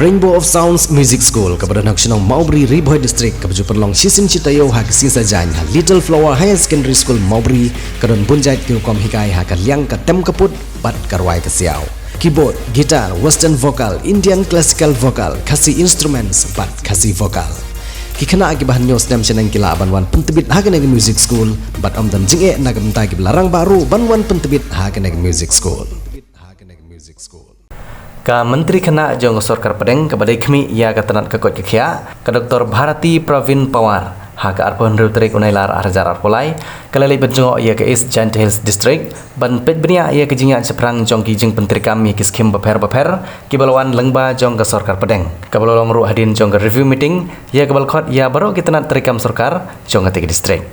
Rainbow of Sounds Music School kepada nak Shillong Maubri Bhoi District kepada perlong sisim citayo ha kisisa jan ha Little Flower Higher Secondary School Maubri kadon bunjai tirukom hikai ha kaliang ka tem kaput bat karwai kasiau keyboard, gitar, western vocal, Indian classical vocal, kasi instruments bat kasi vocal Khynnah agi bahan news nem senang kila banwan pentebit ha keneg music school bat amdan jinge nagam tagi belarang baru banwan pentebit ha keneg music school Ka Myntri Khynnah jong Sorkar Pdeng kepada kami Iaka tenat kekot kekhia ke Dr. Bharati Pravin Pawar ha ke arpon rutrik unailar arjar arpolai kelali Jngoh Iaka is Jaintia district ban pet benia ia ke jinga seprang jong ki jing pentrikam ki skim baper ki balwan lengba jong ke Sorkar Pdeng ke balolong ru Hadien jong ke review meeting ia ke balkhot ia baru ki tenat trikam Sorkar jong ke district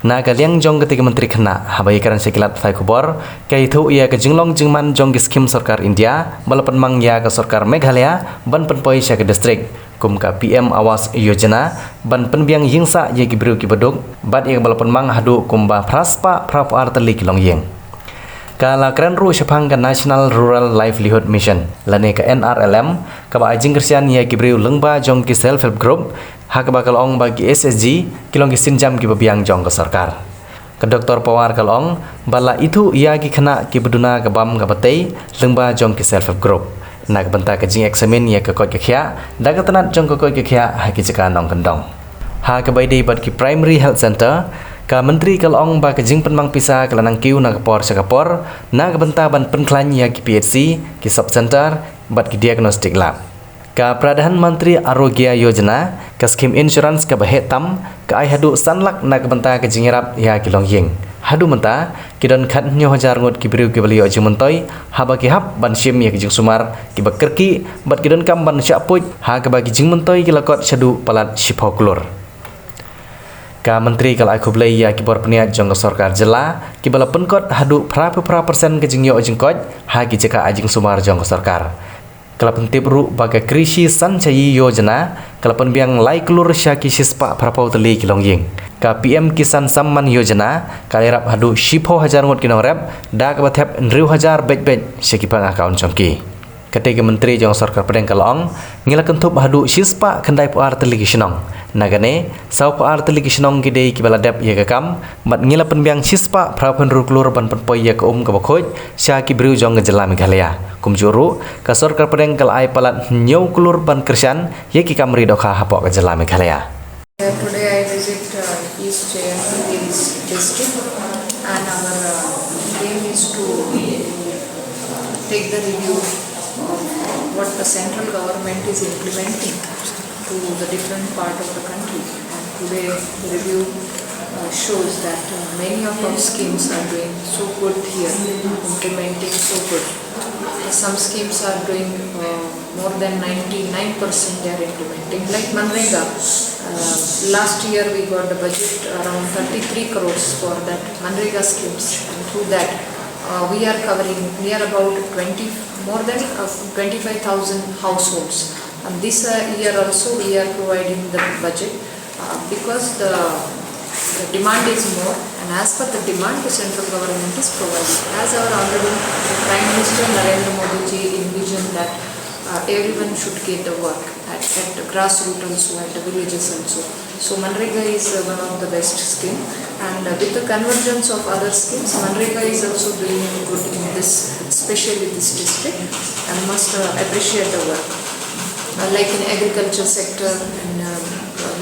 Na kaliang jong ketiga Myntri Khynnah habai karan sekilat fai khubor kai thu ia ke Jingwan Jingman jong skim Sorkar India balapan mang ia ke Sorkar Meghalaya ban penpoi sya ke distrik kum ka PM Awas Yojana ban penbiang yingsa ye ki bru ki beduk bat ia balapan mang hadu kumba praspa prapar teli kilong yeng Kala Kren ru syapang ke National Rural Livelihood Mission lane ke NRLM ka ba ajing kersian ia ki bru lengba jong ki self help group hak bakal ong bagi SSG kilong kisin jam ki babiang jong ke Sorkar ke Dr. Pawar kalong bala itu ia ki Khynnah ki beduna ke bam ke batei lengba jong ki self help group nak benta ke jing eksamen ia ke kot ke khia daga tenat jong ke kot ke khia ha ki jeka nong kendong ha ke baidei bat ki primary health center ka Myntri kalong ba ke jing penmang pisa kelanang kiu na kapor sakapor na ke benta ban penklan ia ki PHC ki sub center bat ki diagnostic lab Ka Pradhan Mantri Arogya Yojana ka skim insurance ka bahetam ka ai hadu sanlak na ka banta ka jingerap ya kilong yeng hadu menta kidon khat nyo hajar ngot ki briu ki baliyo jimuntoi haba ki hap ban sim ya ki jing sumar ki bakerki bat kidon kam ban syapuj ha ka bagi jingmuntoi ki lakot syadu palat shipoklur Ka Myntri kal ai khublei ya ki bor pniat jong Sorkar jela ki bala penkot hadu pra persen ke jingyo jingkot ha ki jeka ajing sumar jong Sorkar Kalapan tibru bagai krisi sancayi yojana kalapan biang lai kelur syaki sispa prapau teli kilong ying ka PM Kisan Samman Yojana kalirap hadu shipo hajar ngot kinong rep da ka bathep nriu hajar bet syaki pang akaun chongki Ketiga Myntri jong Sorkar Pdeng kalong ngilakan tup hadu sispa kendai puar teli kisnong nagane sau puar teli kisnong gidei kibaladep ya kakam mat ngilapan biang sispa prapan ruklur ban penpoi ya ka ka bakhoj syaki briu jong ngejela Meghalaya kumjuru ka Sorkar Pdeng kal ai palat nyau kulur ban kersian ye ki kamri dokha hapok ke jela Meghalaya Today I visit East district and our aim is to take the review of what the central government is implementing to the different part of the country and today the review shows that many of our schemes are doing so good here, implementing so good. Some schemes are doing more than 99% they are implementing. Like Manrega, last year we got the budget around 33 crores for that Manrega schemes and through that we are covering near about more than 25,000 households. And this year also we are providing the budget because the demand is more and as per the demand the central government is providing. As our Honorable Prime Minister Narendra Modi ji envisioned that everyone should get the work at the grassroots also, at the villages also. So Manrega is one of the best scheme and with the convergence of other schemes, Manrega is also doing good in this, especially this district and must appreciate the work. Like in agriculture sector and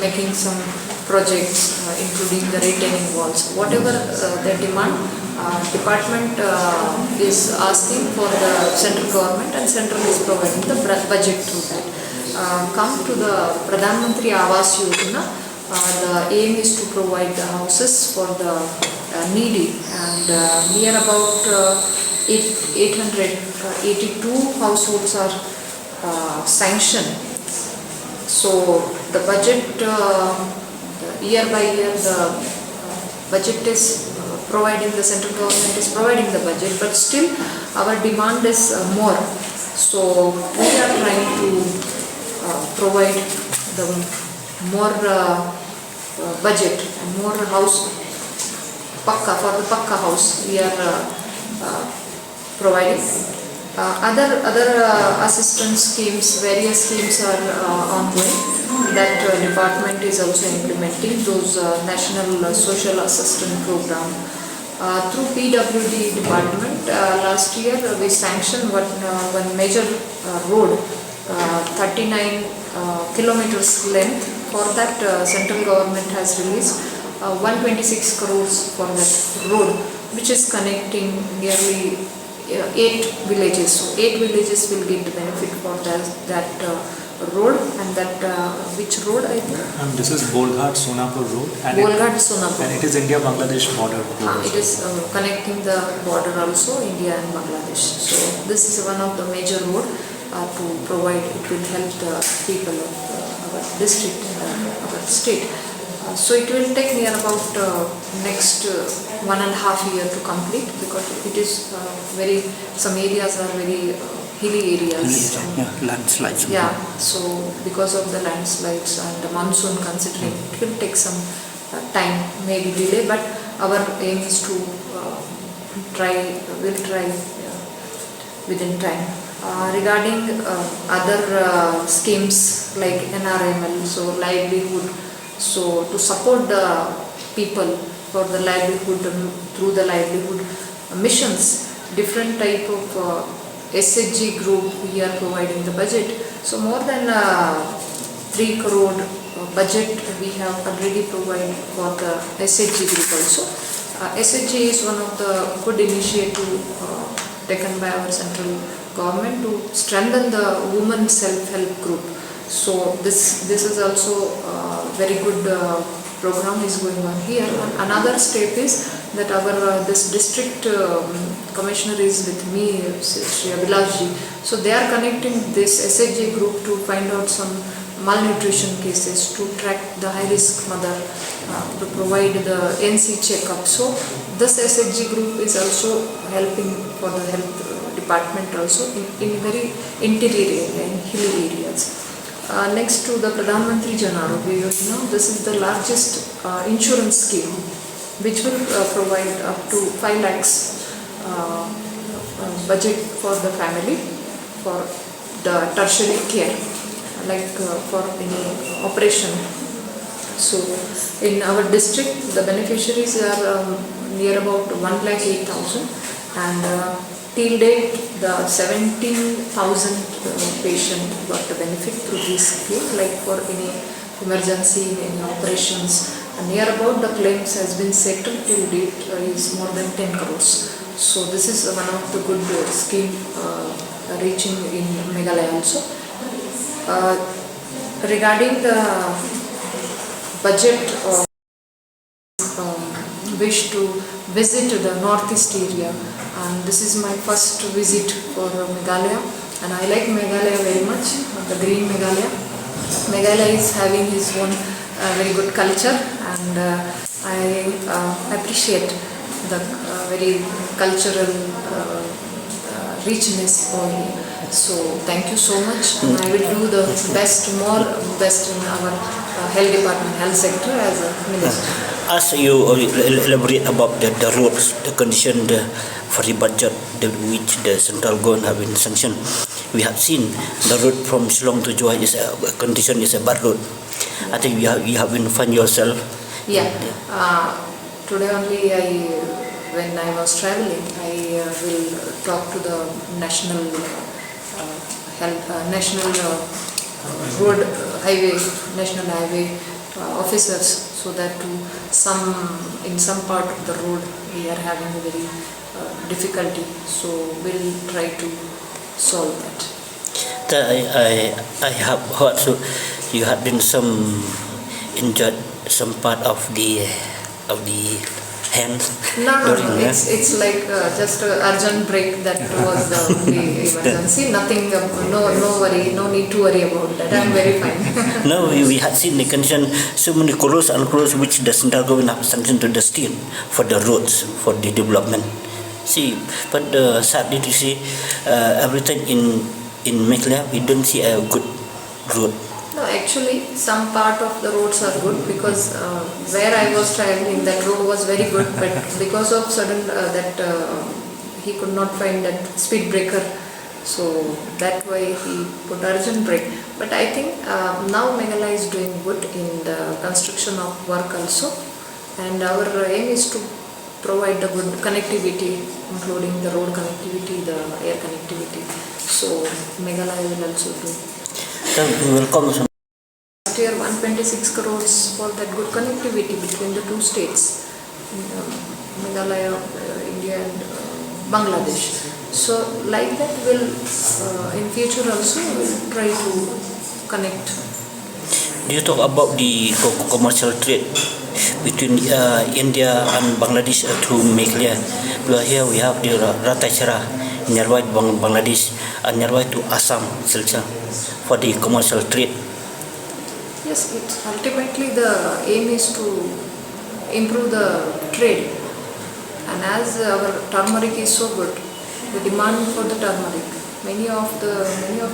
making some projects including the retaining walls. Whatever their demand, department is asking for the central government and central is providing the budget through that. Come to the Pradhan Mantri Awas Yojana, the aim is to provide the houses for the needy and near about 882 households are sanctioned. So the budget year by year the budget is providing, the central government is providing the budget, but still our demand is more. So we are trying to provide the more budget and more house pakka for the pakka house we are providing. Other assistance schemes, various schemes are ongoing that department is also implementing. Those National Social Assistance Program. Through PWD department, last year we sanctioned one major road, 39 kilometers length. For that, central government has released 126 crores for that road, which is connecting nearly 8 villages. So 8 villages will get the benefit for that road. And that which road I think? This is Bolghat-Sonapur road. Bolghat-Sonapur. And it is India-Bangladesh border. It is connecting the border also, India and Bangladesh. So this is one of the major road to provide. It will help the people of our district and our state. So it will take near about next 1.5 years to complete, because it is some areas are very hilly areas. Landslides. Yeah, so because of the landslides and the monsoon considering, it will take some time, maybe delay, but our aim is to try within time. Regarding other schemes like NRML, so livelihood, so to support the people for the livelihood through the livelihood missions, different type of SHG group we are providing the budget. So more than 3 crore budget we have already provided for the SHG group also. SHG is one of the good initiative taken by our central government to strengthen the women self-help group. So this is also very good program is going on here. And another step is that our this district commissioner is with me, Shri Abhilash. So they are connecting this SHG group to find out some malnutrition cases, to track the high-risk mother, to provide the NC checkup. So this SHG group is also helping for the health department also in very interior area, in hilly areas. Next to the Pradhan Mantri Jan Arogya Yojana, this is the largest insurance scheme which will provide up to 5 lakhs budget for the family for the tertiary care, like for any operation. So in our district the beneficiaries are near about 1,08,000, and till date the 17,000 patient got the benefit through this scheme, like for any emergency, any operations, and near about the claims has been settled till date is more than 10 crores. So this is one of the good scheme reaching in Meghalaya also. Regarding the budget of wish to visit the northeast area, and this is my first visit for Meghalaya, and I like Meghalaya very much, the green Meghalaya. Meghalaya is having his own very good culture, and I appreciate the very cultural richness over here. So thank you so much, and I will do the best in our health department, health sector as a minister. As you elaborate about the roads, the condition for the budget which the central government have been sanctioned, we have seen the road from Shillong to Bhoi is a bad road. I think you have been find yourself. Yeah. Today only when I was traveling, I will talk to the national national highway officers, so that in some part of the road we are having a very difficulty. So we'll try to solve that. I have heard so you had been injured some part of the hand. No, it's like just an urgent break. That was the only emergency. Nothing, no worry, no need to worry about that. I'm very fine. No, we had seen the condition, so many crores and crores which the central government have sanctioned to the state for the roads, for the development. See, but sadly to see everything in Meghalaya, we don't see a good road. No, actually, some part of the roads are good, because where I was traveling, that road was very good, but because of sudden he could not find that speed breaker So that way he put urgent break. But I think now Meghalaya is doing good in the construction of work also, and our aim is to provide the good connectivity, including the road connectivity, the air connectivity. So Meghalaya will also do. So we welcome. Last year 126 crores for that good connectivity between the two states, Meghalaya, India and Bangladesh. So like that will in future also will try to connect. Do you talk about the commercial trade between India and Bangladesh through Meghalaya? Here we have the Ratachara nearby Bangladesh and nearby to Assam, Silchar, for the commercial trade. Yes, ultimately the aim is to improve the trade, and as our turmeric is so good, the demand for the turmeric, many of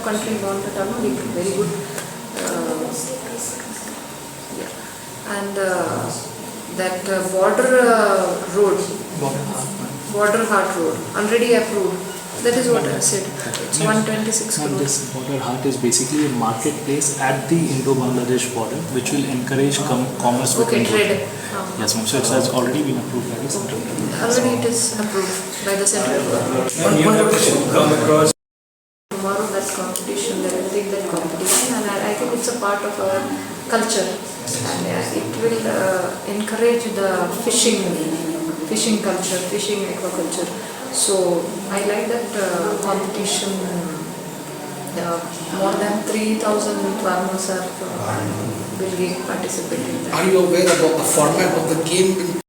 countries want the turmeric, very good, and that border heart road already approved. That is what I said. It's 126 crores. This border heart is basically a marketplace at the Indo-Bangladesh border, which will encourage commerce Okay, between trade. Yes, ma'am. So it has already been approved by the central government. Already it is approved by the central government. Tomorrow that competition, they will take that competition, and I think it's a part of our culture, and it will encourage the fishing culture, fishing aquaculture. So I like that competition. More than 3,000 farmers will participate in that. Are you aware about the format of the game?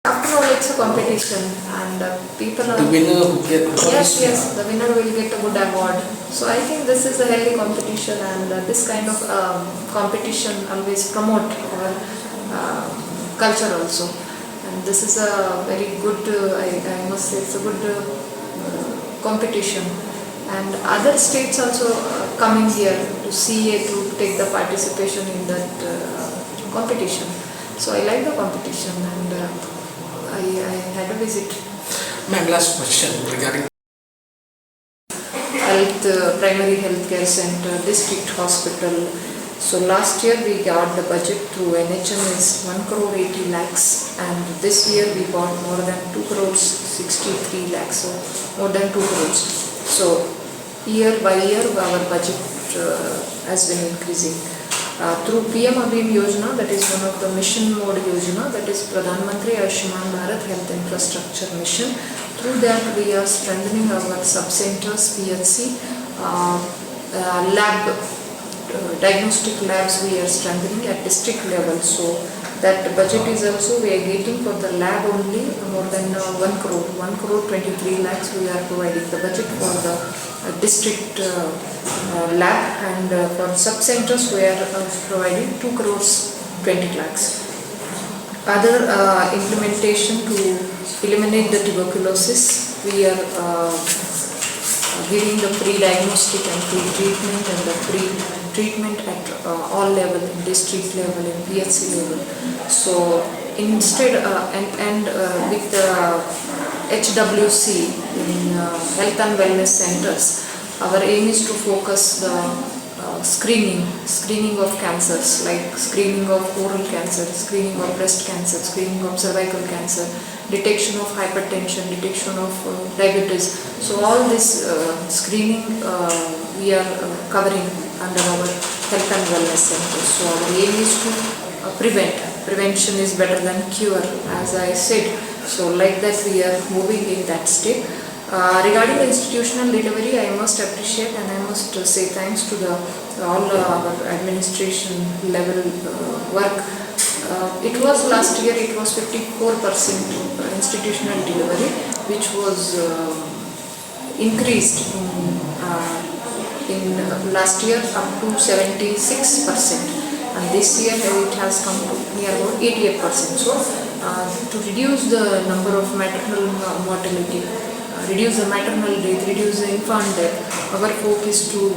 After all, it's a competition, and people are... The winner who get... Yes, the winner will get a good award. So I think this is a healthy competition, and this kind of competition always promote our culture also. And this is a very good, I must say, it's a good competition. And other states also coming here to see it, to take the participation in that competition. So I like the competition, and I had a visit. Ma'am, last question regarding Primary health care center, district hospital. So last year we got the budget through NHM is 1 crore 80 lakhs, and this year we got more than 2 crores 63 lakhs, so more than 2 crores. So year by year our budget has been increasing. Through PM Abhim Yojana, that is one of the mission mode Yojana, that is Pradhan Mantri Ayushman Bharat Health Infrastructure Mission. Through that we are strengthening our sub-centers, PHC, lab, diagnostic labs we are strengthening at district level. So that budget is also, we are getting for the lab only more than 1 crore, 1 crore 23 lakhs we are providing the budget for the district lab, and for sub-centers we are providing 2 crores 20 lakhs. Other implementation to eliminate the tuberculosis, we are giving the free diagnostic and free treatment, and the free treatment at all level, in district level, in PHC level. So instead with the HWC in health and wellness centers, our aim is to focus the screening of cancers, like screening of oral cancer, screening of breast cancer, screening of cervical cancer, detection of hypertension, detection of diabetes. So all this screening we are covering under our health and wellness centers. So our aim is to prevent. Prevention is better than cure, as I said. So like that we are moving in that step. Regarding the institutional delivery, I must appreciate and I must say thanks to all our administration level work. It was last year, it was 54% institutional delivery, which was increased in last year up to 76%. And this year it has come to near about 88%. So to reduce the number of maternal mortality, reduce the maternal death, reduce the infant death, our hope is to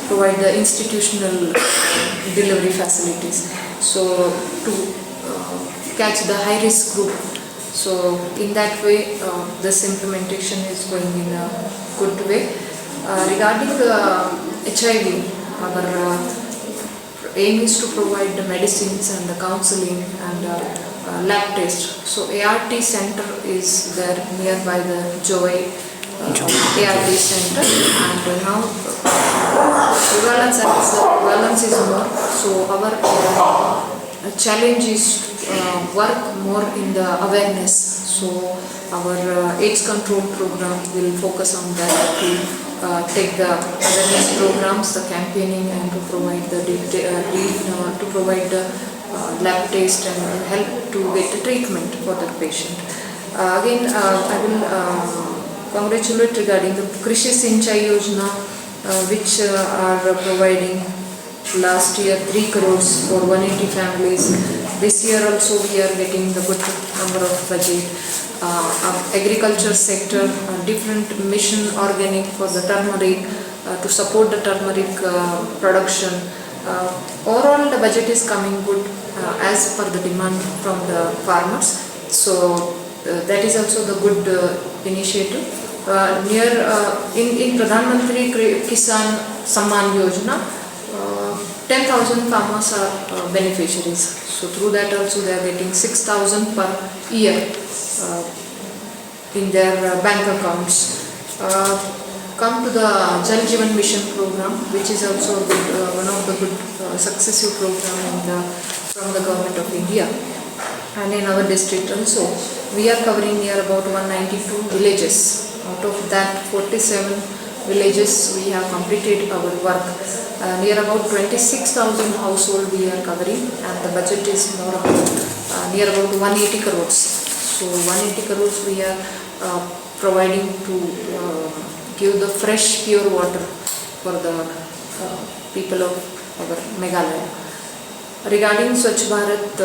provide the institutional delivery facilities. So to catch the high risk group, So in that way, this implementation is going in a good way. Regarding HIV, our aim is to provide the medicines and the counseling and lab test. So ART center is there nearby the Bhoi ART center, and now prevalence is more. So our challenge is to work more in the awareness. So our AIDS control program will focus on that to take the awareness programs, the campaigning, and to provide the lab test and help to get the treatment for the patient. Again, I will congratulate regarding the Krishi Sinchai Yojana, which are providing last year 3 crores for 180 families. This year also we are getting the good number of budget. Agriculture sector, different mission organic for the turmeric, to support the turmeric production. Overall the budget is coming good as per the demand from the farmers. So that is also the good initiative. In Pradhan Mantri Kisan Samman Yojana, 10,000 farmers are beneficiaries. So through that also they are getting 6,000 per year in their bank accounts. Come to the Jal Mission program, which is also a good, one of the good successive program from the government of India. And in our district also, we are covering near about 192 villages. Out of that, 47 villages we have completed our work. Near about 26,000 household we are covering, and the budget is more about near about 180 crores. So 180 crores we are providing to give the fresh pure water for the people of our Meghalaya. Regarding Swachh Bharat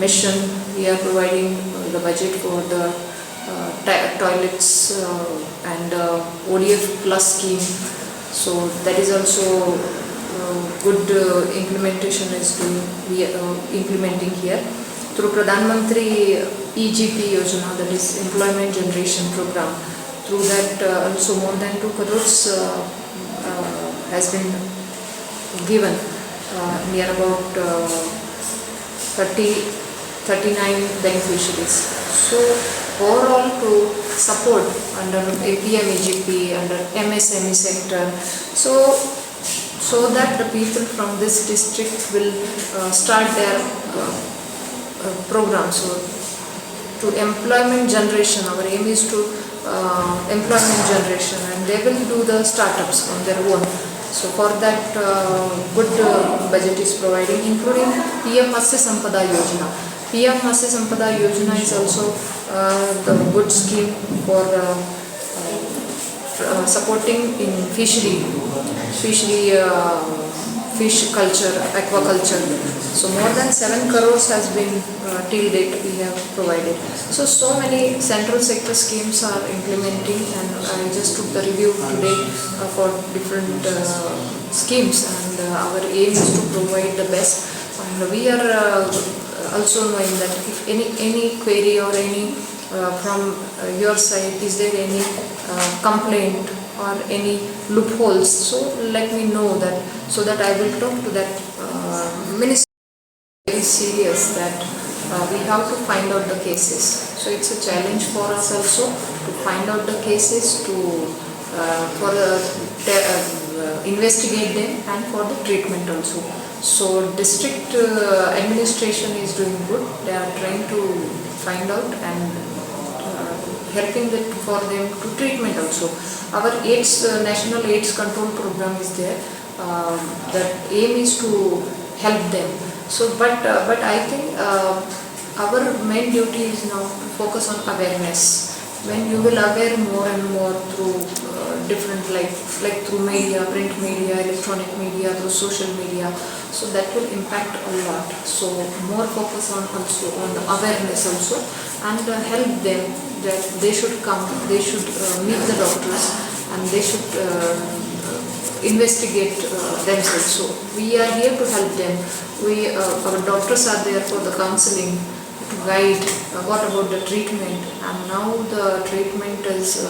mission, we are providing the budget for the toilets and ODF plus scheme. So that is also good implementation is we are implementing here. Through Pradhan Mantri EGP Yojana, that is Employment Generation Program, through that also more than 2 crores has been given, near about 39 beneficiaries. So overall to support under APM EGP, under MSME sector, so that the people from this district will start their program. So to employment generation, our aim is to employment generation, and they will do the startups on their own. So for that good budget is providing, including PM Matsya Sampada Yojana. PM Matsya Sampada Yojana is also the good scheme for supporting in fishery, fish culture, aquaculture. So more than 7 crores has been till date we have provided. So many central sector schemes are implementing, and I just took the review today for different schemes, and our aim is to provide the best. And we are also knowing that if any query or any from your side, is there any complaint or any loopholes, so let me know that, so that I will talk to that minister. Very serious that we have to find out the cases. So it's a challenge for us also to find out the cases, to investigate them, and for the treatment also. So district administration is doing good. They are trying to find out and helping for them to treatment also. Our AIDS, National AIDS Control Program is there. The aim is to help them. So, but I think our main duty is now to focus on awareness. When you will aware more and more through different like through media, print media, electronic media, through social media, so that will impact a lot. So more focus on also on the awareness also, and help them that they should come, they should meet the doctors, and they should investigate themselves. So we are here to help them. Our doctors are there for the counseling, to guide what about the treatment, and now the treatment is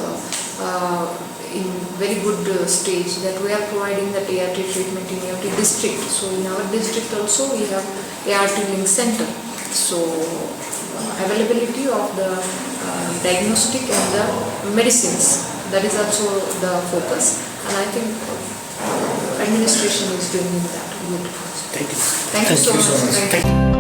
in very good stage that we are providing that ART treatment in every district. So in our district also we have ART link center. So availability of the diagnostic and the medicines, that is also the focus, and I think administration is doing that good. Thank you. Thank you so much. Thank you.